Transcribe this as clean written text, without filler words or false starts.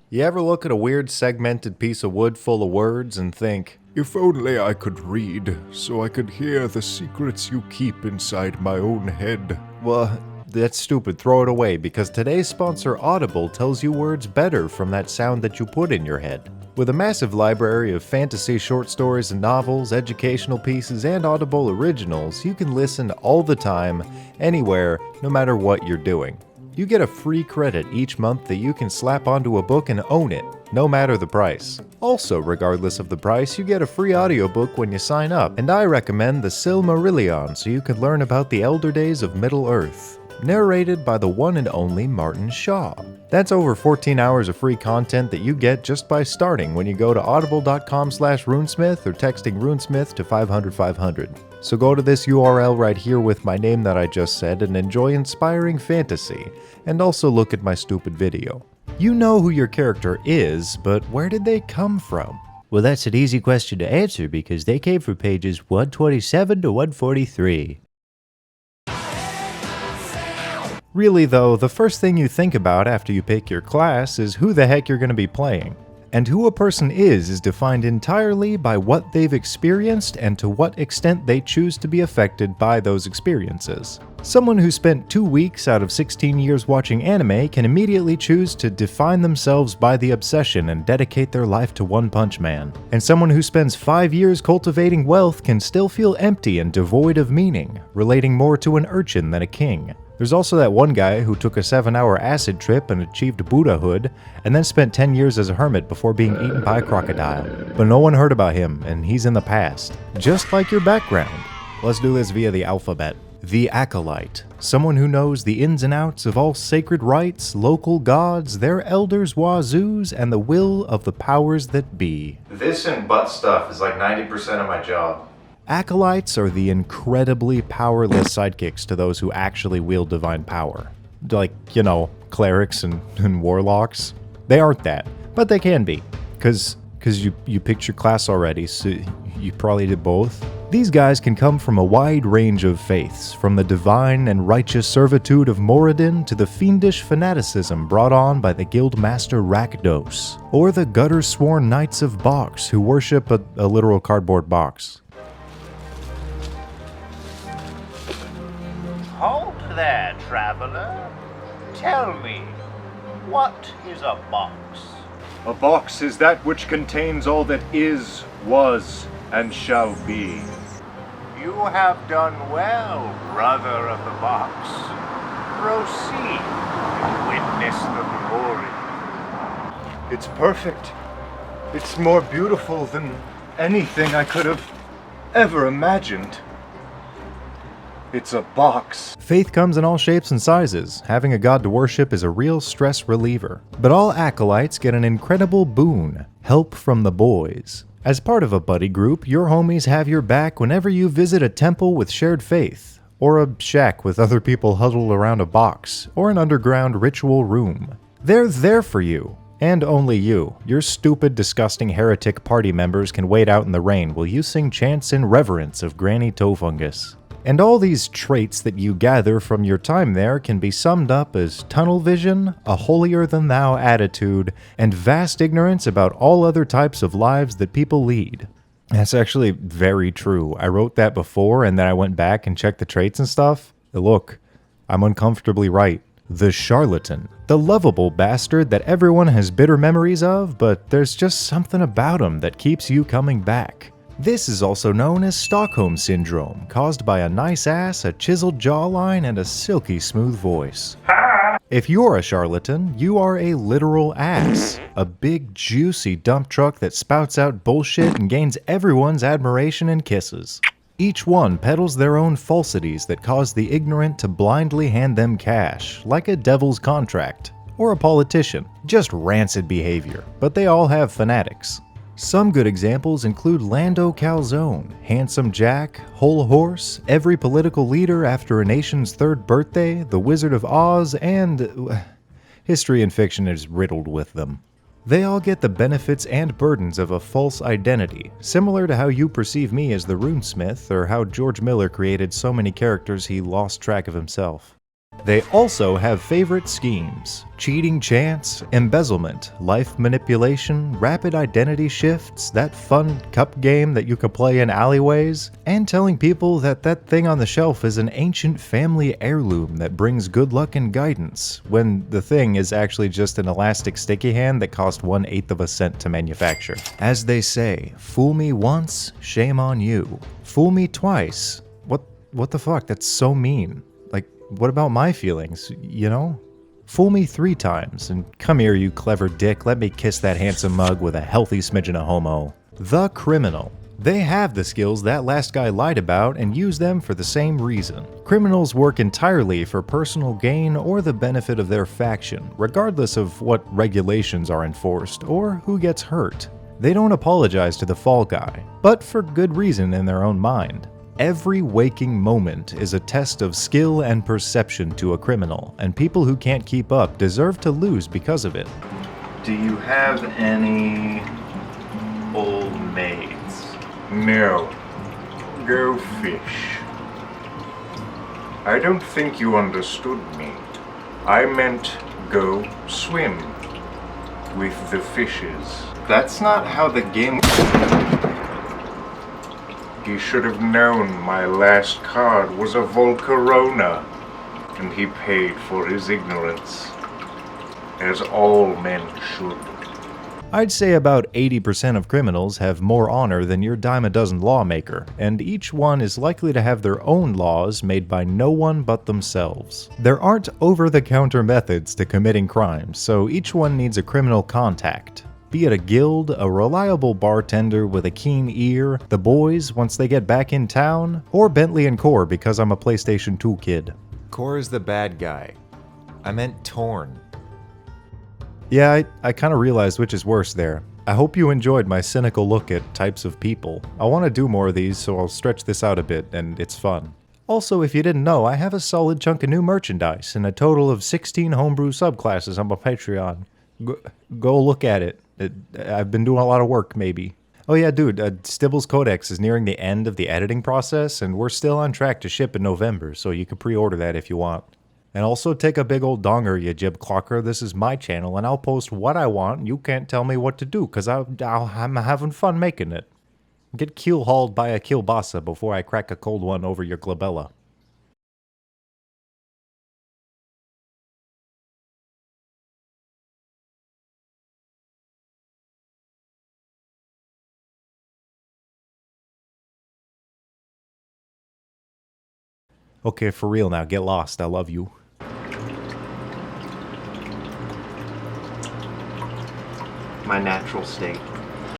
You ever look at a weird segmented piece of wood full of words and think, If only I could read, so I could hear the secrets you keep inside my own head. well, that's stupid, throw it away, because today's sponsor Audible tells you words better from that sound that you put in your head. With a massive library of fantasy short stories and novels, educational pieces, and Audible originals, you can listen all the time, anywhere, no matter what you're doing. You get a free credit each month that you can slap onto a book and own it, no matter the price. Also, regardless of the price, you get a free audiobook when you sign up, and I recommend The Silmarillion so you can learn about the elder days of Middle-earth. Narrated by the one and only Martin Shaw. That's over 14 hours of free content that you get just by starting when you go to audible.com/runesmith or texting runesmith to 500-500. So go to this URL right here with my name that I just said and enjoy inspiring fantasy, and also look at my stupid video. You know who your character is, but where did they come from? Well, that's an easy question to answer because they came from pages 127 to 143. Really though, the first thing you think about after you pick your class is who the heck you're going to be playing. And who a person is defined entirely by what they've experienced and to what extent they choose to be affected by those experiences. Someone who spent 2 weeks out of 16 years watching anime can immediately choose to define themselves by the obsession and dedicate their life to One Punch Man. And someone who spends 5 years cultivating wealth can still feel empty and devoid of meaning, relating more to an urchin than a king. There's also that one guy who took a 7-hour acid trip and achieved Buddhahood, and then spent 10 years as a hermit before being eaten by a crocodile. But no one heard about him, and he's in the past. Just like your background. Let's do this via the alphabet. The ACOLYTE. Someone who knows the ins and outs of all sacred rites, local gods, their elders' wazoos, and the will of the powers that be. This and butt stuff is like 90% of my job. Acolytes are the incredibly powerless sidekicks to those who actually wield divine power. Like, you know, clerics and warlocks. They aren't that, but they can be. Cause you picked your class already, so you probably did both. These guys can come from a wide range of faiths, from the divine and righteous servitude of Moradin to the fiendish fanaticism brought on by the guildmaster Rakdos, or the gutter-sworn knights of Box who worship a literal cardboard box. Halt there, traveler. Tell me, what is a box? A box is that which contains all that is, was, and shall be. You have done well, brother of the box. Proceed and witness the glory. It's perfect. It's more beautiful than anything I could have ever imagined. It's a box. Faith comes in all shapes and sizes. Having a god to worship is a real stress reliever. But all acolytes get an incredible boon: help from the boys. As part of a buddy group, your homies have your back whenever you visit a temple with shared faith, or a shack with other people huddled around a box, or an underground ritual room. They're there for you. And only you. Your stupid, disgusting heretic party members can wait out in the rain while you sing chants in reverence of Granny Toefungus. And all these traits that you gather from your time there can be summed up as tunnel vision, a holier-than-thou attitude, and vast ignorance about all other types of lives that people lead. That's actually very true. I wrote that before, and then I went back and checked the traits and stuff. Look, I'm uncomfortably right. The charlatan. The lovable bastard that everyone has bitter memories of, but there's just something about him that keeps you coming back. This is also known as Stockholm Syndrome, caused by a nice ass, a chiseled jawline, and a silky smooth voice. If you're a charlatan, you are a literal ass. A big, juicy dump truck that spouts out bullshit and gains everyone's admiration and kisses. Each one peddles their own falsities that cause the ignorant to blindly hand them cash, like a devil's contract. Or a politician. Just rancid behavior, but they all have fanatics. Some good examples include Lando Calzone, Handsome Jack, Whole Horse, every political leader after a nation's third birthday, the Wizard of Oz, and history and fiction is riddled with them. They all get the benefits and burdens of a false identity, similar to how you perceive me as the runesmith, or how George Miller created so many characters he lost track of himself. They also have favorite schemes: cheating chance, embezzlement, life manipulation, rapid identity shifts, that fun cup game that you could play in alleyways, and telling people that that thing on the shelf is an ancient family heirloom that brings good luck and guidance, when the thing is actually just an elastic sticky hand that cost 1/8 of a cent to manufacture. As they say, fool me once, shame on you. Fool me twice. What the fuck? That's so mean. Like, what about my feelings, you know? Fool me 3 times, and come here, you clever dick, let me kiss that handsome mug with a healthy smidgen of homo. The criminal. They have the skills that last guy lied about and use them for the same reason. Criminals work entirely for personal gain or the benefit of their faction, regardless of what regulations are enforced or who gets hurt. They don't apologize to the fall guy, but for good reason in their own mind. Every waking moment is a test of skill and perception to a criminal, and people who can't keep up deserve to lose because of it. Do you have any old maids? No. Go fish. I don't think you understood me. I meant go swim with the fishes. That's not how the game... He should have known my last card was a Volcarona, and he paid for his ignorance, as all men should. I'd say about 80% of criminals have more honor than your dime a dozen lawmaker, and each one is likely to have their own laws made by no one but themselves. There aren't over-the-counter methods to committing crimes, so each one needs a criminal contact. Be it a guild, a reliable bartender with a keen ear, the boys once they get back in town, or Bentley and Core because I'm a PlayStation 2 kid. Core is the bad guy. I meant Torn. Yeah, I kind of realized which is worse there. I hope you enjoyed my cynical look at types of people. I want to do more of these, so I'll stretch this out a bit, and it's fun. Also, if you didn't know, I have a solid chunk of new merchandise and a total of 16 homebrew subclasses on my Patreon. Go look at it. I've been doing a lot of work, maybe. Oh yeah, dude, Stibble's Codex is nearing the end of the editing process, and we're still on track to ship in November, so you can pre-order that if you want. And also take a big old donger, you jib clocker. This is my channel, and I'll post what I want, and you can't tell me what to do, because I'm having fun making it. Get keel-hauled by a kielbasa before I crack a cold one over your glabella. Okay, for real now, get lost, I love you. My natural state.